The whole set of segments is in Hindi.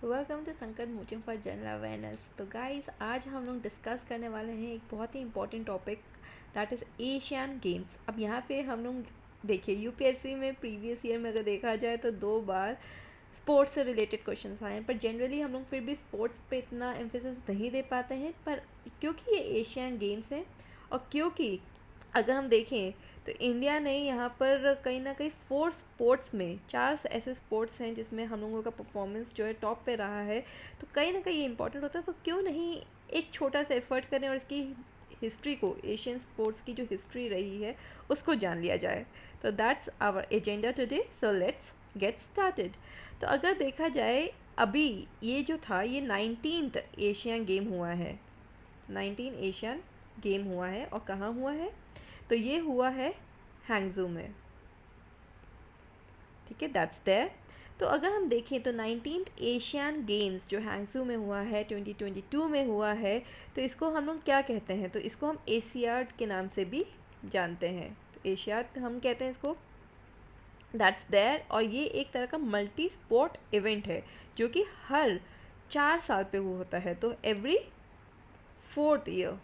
Welcome to Sankat Mochan for general awareness. तो गाइस, आज हम लोग डिस्कस करने वाले हैं एक बहुत ही important topic, that is Asian games. अब यहाँ पे हम लोग देखिए, यूपीएससी में प्रीवियस ईयर में अगर देखा जाए तो 2 बार स्पोर्ट्स से रिलेटेड क्वेश्चन आए हैं, पर जनरली हम लोग फिर भी स्पोर्ट्स पे इतना एम्फेसिस नहीं दे पाते हैं। पर क्योंकि ये एशियन गेम्स हैं और क्योंकि अगर हम देखें तो इंडिया ने यहाँ पर कहीं ना कहीं 4 स्पोर्ट्स में 4 ऐसे स्पोर्ट्स हैं जिसमें हम लोगों का परफॉर्मेंस जो है टॉप पे रहा है, तो कहीं ना कहीं ये इंपॉर्टेंट होता है। तो क्यों नहीं एक छोटा सा एफर्ट करें और इसकी हिस्ट्री को, एशियन स्पोर्ट्स की जो हिस्ट्री रही है उसको जान लिया जाए। तो that's our agenda today, so let's get started. तो अगर देखा जाए, अभी ये जो था ये 19th एशियन गेम हुआ है। 19 एशियन गेम हुआ है और कहाँ हुआ है? तो ये हुआ है हैंगजू में। ठीक है, दैट्स देयर। तो अगर हम देखें तो 19th एशियन गेम्स जो हैंगजू में हुआ है 2022 में हुआ है, तो इसको हम लोग क्या कहते हैं? तो इसको हम एशियाड के नाम से भी जानते हैं। तो एशियाड हम कहते हैं इसको, दैट्स देयर। और ये एक तरह का मल्टी स्पोर्ट इवेंट है जो कि हर 4 साल पे वो होता है। तो एवरी 4th ईयर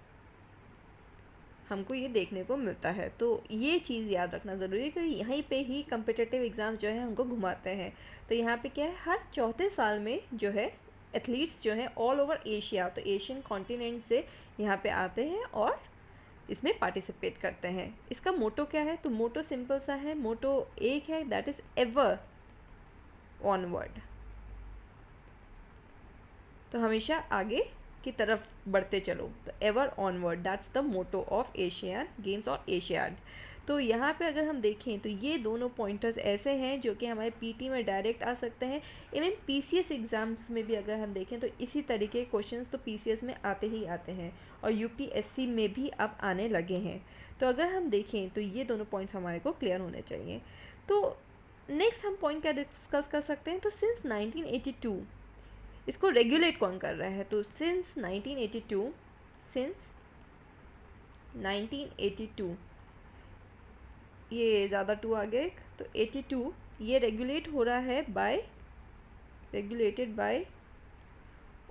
हमको ये देखने को मिलता है। तो ये चीज़ याद रखना ज़रूरी है कि यहीं पे ही कम्पिटिटिव एग्ज़ाम्स जो है हमको घुमाते हैं। तो यहाँ पे क्या है, हर चौथे साल में जो है एथलीट्स जो हैं ऑल ओवर एशिया, तो एशियन कॉन्टिनेंट से यहाँ पे आते हैं और इसमें पार्टिसिपेट करते हैं। इसका मोटो क्या है? तो मोटो सिंपल सा है, मोटो एक है, दैट इज़ एवर ऑनवर्ड। तो हमेशा आगे की तरफ बढ़ते चलो, तो ever onward, that's the motto of Asian Games और एशियाड। तो यहाँ पे अगर हम देखें तो ये दोनों पॉइंटर्स ऐसे हैं जो कि हमारे पीटी में डायरेक्ट आ सकते हैं। इवन पीसीएस एग्ज़ाम्स में भी अगर हम देखें तो इसी तरीके के क्वेश्चंस तो पीसीएस में आते ही आते हैं और यूपीएससी में भी अब आने लगे हैं। तो अगर हम देखें तो ये दोनों पॉइंट्स हमारे को क्लियर होने चाहिए। तो नेक्स्ट हम पॉइंट क्या डिस्कस कर सकते हैं? तो सिंस 1982 इसको रेगुलेट कौन कर रहा है? तो सिंस 1982 ये ज़्यादा टू आ गया, तो 82 ये रेगुलेट हो रहा है रेगुलेटेड बाय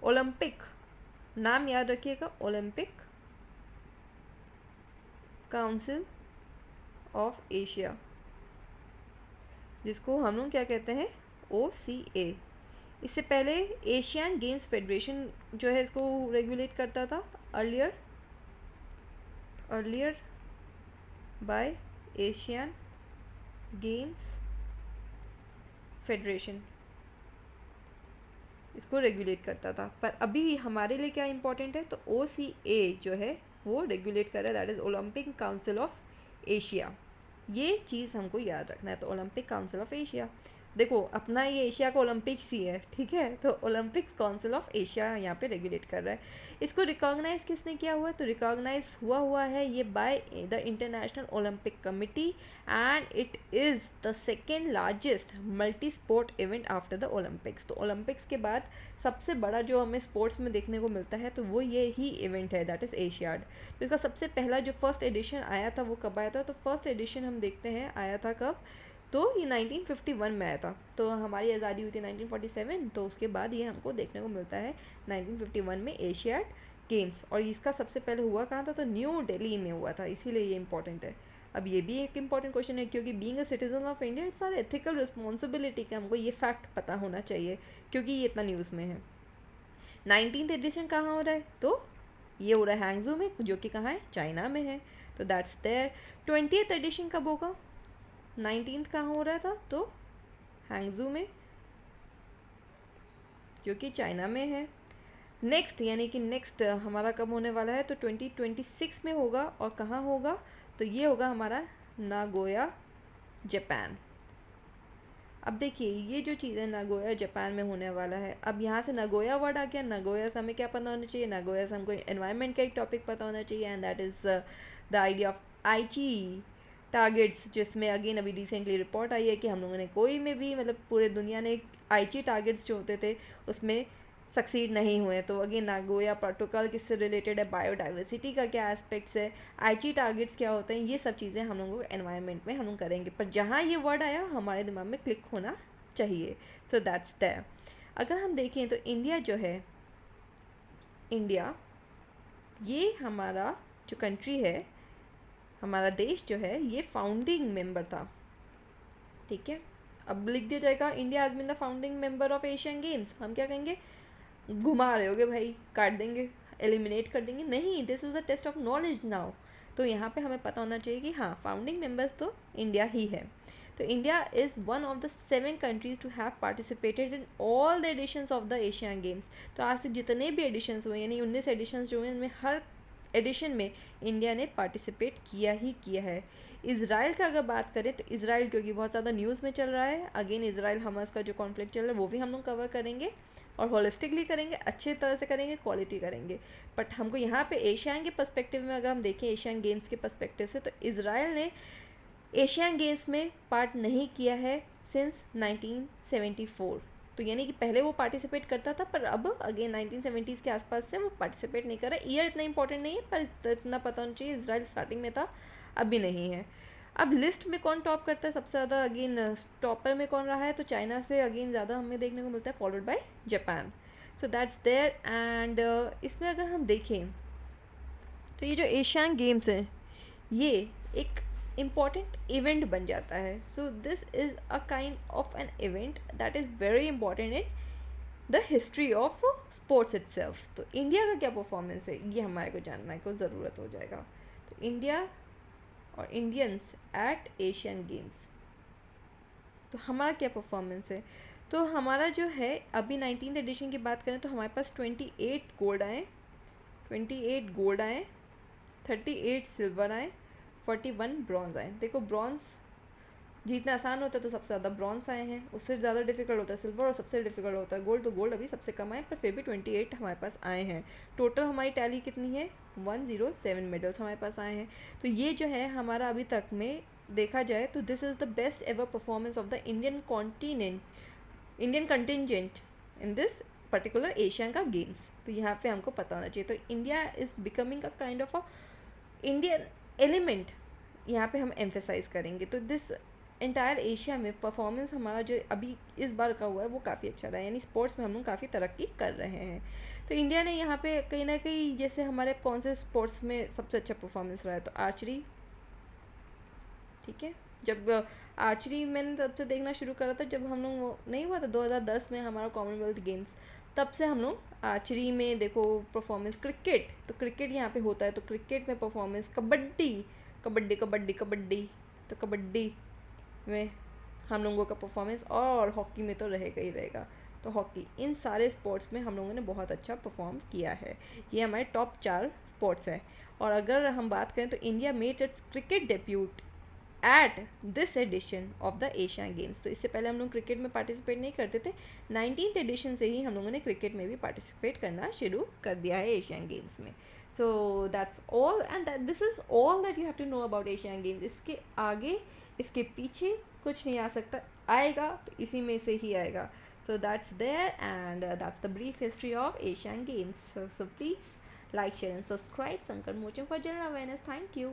ओलंपिक, नाम याद रखिएगा, ओलंपिक काउंसिल ऑफ एशिया, जिसको हम लोग क्या कहते हैं? OCA। इससे पहले एशियन गेम्स फेडरेशन जो है इसको रेगुलेट करता था, earlier by Asian games federation इसको रेगुलेट करता था। पर अभी हमारे लिए क्या इंपॉर्टेंट है? तो OCA जो है वो रेगुलेट कर रहा है, that is Olympic council of Asia. ये चीज़ हमको याद रखना है। तो ओलंपिक काउंसिल ऑफ एशिया, देखो अपना ये एशिया का ओलंपिक्स ही है, ठीक है? तो ओलंपिक्स काउंसिल ऑफ एशिया यहाँ पे रेगुलेट कर रहा है। इसको रिकॉग्नाइज किसने किया हुआ है? तो रिकॉग्नाइज हुआ है ये by the international Olympic committee, and it is the second largest multi sport event after the Olympics. तो ओलंपिक्स के बाद सबसे बड़ा जो हमें स्पोर्ट्स में देखने को मिलता है तो वो ये ही इवेंट है, दैट इज़ एशियाड। तो इसका सबसे पहला जो फर्स्ट एडिशन आया था वो कब आया था? तो फर्स्ट एडिशन हम देखते हैं आया था कब? तो ये 1951 में आया था। तो हमारी आज़ादी हुई थी 1947, तो उसके बाद ये हमको देखने को मिलता है 1951 में एशियाड गेम्स। और इसका सबसे पहले हुआ कहाँ था? तो न्यू दिल्ली में हुआ था, इसीलिए ये इंपॉर्टेंट है। अब ये भी एक इम्पॉर्टेंट क्वेश्चन है, क्योंकि being a citizen of India it's our ethical responsibility कि हमको ये फैक्ट पता होना चाहिए, क्योंकि ये इतना न्यूज़ में है। 19th एडिशन कहाँ हो रहा है? तो ये हो रहा है हैंगजू में, जो कि कहाँ है? चाइना में है। तो दैट्स देयर। 20th एडिशन कब होगा? 19th कहाँ हो रहा था? तो हैंगजू में, जो कि चाइना में है। नेक्स्ट यानी कि नेक्स्ट हमारा कब होने वाला है? तो 2026 में होगा। और कहाँ होगा? तो ये होगा हमारा नागोया, जापान। अब देखिए ये जो चीज़ है नागोया जापान में होने वाला है। अब यहाँ से नागोया वर्ड आ गया, नागोया से हमें क्या पता होना चाहिए? नागोया से हमको एनवायरनमेंट का एक टॉपिक पता होना चाहिए, and that is the idea of आईची टारगेट्स, जिसमें अगेन अभी रिसेंटली रिपोर्ट आई है कि हम लोगों ने कोई में भी, मतलब पूरे दुनिया ने आईची टारगेट्स जो होते थे उसमें सक्सीड नहीं हुए। तो अगेन नागोया प्रोटोकॉल किससे रिलेटेड है? बायोडाइवर्सिटी का क्या एस्पेक्ट्स है, आईची टारगेट्स क्या होते हैं, ये सब चीज़ें हम लोगों को एनवायरनमेंट में हम लोग करेंगे। पर जहाँ ये वर्ड आया हमारे दिमाग में क्लिक होना चाहिए। So that's that. अगर हम देखें तो इंडिया जो है, इंडिया ये हमारा जो कंट्री है, हमारा देश जो है, ये फाउंडिंग मेंबर था, ठीक है। अब लिख दिया जाएगा India has been the founding member of Asian Games, हम क्या कहेंगे, घुमा रहे होगे भाई, काट देंगे, एलिमिनेट कर देंगे, नहीं, this is a test of knowledge now. तो यहाँ पे हमें पता होना चाहिए कि हाँ, फाउंडिंग मेंबर्स तो इंडिया ही है। तो India is one of the 7 countries to have participated in all the editions of the Asian Games. तो आज से जितने भी एडिशंस हुए, यानी 19 एडिशंस जो हुए, इनमें हर एडिशन में इंडिया ने पार्टिसिपेट किया ही किया है। इसराइल का अगर बात करें तो इसराइल क्योंकि बहुत ज़्यादा न्यूज़ में चल रहा है, अगेन इसराइल हमास का जो कॉन्फ्लिक्ट चल रहा है वो भी हम लोग कवर करेंगे, और होलिस्टिकली करेंगे, अच्छे तरह से करेंगे, क्वालिटी करेंगे। बट हमको यहाँ पे एशियन के पर्सपेक्टिव में अगर हम देखें, एशियन गेम्स के पर्सपेक्टिव से, तो इसराइल ने एशियन गेम्स में पार्ट नहीं किया है सिंस 1974। तो यानी कि पहले वो पार्टिसिपेट करता था, पर अब अगेन 1970s के आसपास से वो पार्टिसिपेट नहीं कर रहा है। ईयर इतना इंपॉर्टेंट नहीं है, पर इतना पता होना चाहिए इसराइल स्टार्टिंग में था, अभी नहीं है। अब लिस्ट में कौन टॉप करता है सबसे ज़्यादा, अगेन टॉपर में कौन रहा है, तो चाइना से अगेन ज़्यादा हमें देखने को मिलता है, followed by Japan. So that's there. And इसमें अगर हम देखें तो ये जो एशियन गेम्स हैं, ये एक इम्पॉर्टेंट इवेंट बन जाता है। So this is a kind of an event that is very important in the history of sports itself. तो इंडिया का क्या परफॉर्मेंस है, ये हमारे को जानने को ज़रूरत हो जाएगा। तो इंडिया और इंडियंस एट एशियन गेम्स, तो हमारा क्या परफॉर्मेंस है। तो हमारा जो है अभी 19th एडिशन की बात करें तो हमारे पास 28 गोल्ड आए, 28 गोल्ड आए, 38 सिल्वर आए, 41 ब्रॉन्ज आए। देखो ब्रॉन्ज जीतना आसान होता है तो सबसे ज़्यादा ब्रॉन्ज आए हैं, उससे ज़्यादा डिफिकल्ट होता है सिल्वर, और सबसे डिफिकल्ट होता है गोल्ड। तो गोल्ड अभी सबसे कम आए, पर फिर भी 28 हमारे पास आए हैं। टोटल हमारी टैली कितनी है, 107 मेडल्स हमारे पास आए हैं। तो ये जो है हमारा अभी तक में देखा जाए तो this is the best ever performance of the Indian contingent in this particular Asian का गेम्स। तो यहाँ पे हमको पता होना चाहिए। तो India is becoming a kind of a Indian element, यहाँ पे हम एम्फेसाइज करेंगे। तो दिस एंटायर एशिया में परफॉर्मेंस हमारा जो अभी इस बार का हुआ है वो काफ़ी अच्छा रहा है, यानी स्पोर्ट्स में हम लोग काफ़ी तरक्की कर रहे हैं। तो इंडिया ने यहाँ पे कहीं ना कहीं, जैसे हमारे कौन से स्पोर्ट्स में सबसे अच्छा परफॉर्मेंस रहा है, तो आर्चरी, ठीक है। जब आर्चरी मैंने तब से देखना शुरू करा था जब हम लोग, नहीं हुआ था 2010 में हमारा कॉमनवेल्थ गेम्स, तब से हम लोग आर्चरी में देखो परफॉर्मेंस। क्रिकेट, तो क्रिकेट यहाँ पे होता है, तो क्रिकेट में परफॉर्मेंस। कबड्डी कबड्डी कबड्डी कबड्डी, तो कबड्डी में हम लोगों का परफॉर्मेंस, और हॉकी में तो रहेगा ही रहेगा। तो हॉकी, इन सारे स्पोर्ट्स में हम लोगों ने बहुत अच्छा परफॉर्म किया है। ये हमारे टॉप 4 स्पोर्ट्स हैं। और अगर हम बात करें तो India made its cricket debut at this edition of the Asian Games. तो इससे पहले हम लोग क्रिकेट में पार्टिसिपेट नहीं करते थे, 19th एडिशन से ही हम लोगों ने क्रिकेट में भी पार्टिसिपेट करना शुरू कर दिया है एशियन गेम्स में। So that's all, and this is all that you have to know about Asian Games. इसके आगे इसके पीछे कुछ नहीं आ सकता, आएगा तो इसी में से ही आएगा। So that's there, and that's the brief history of Asian Games. So please like, share and subscribe Sankar Mocham for general awareness. Thank you.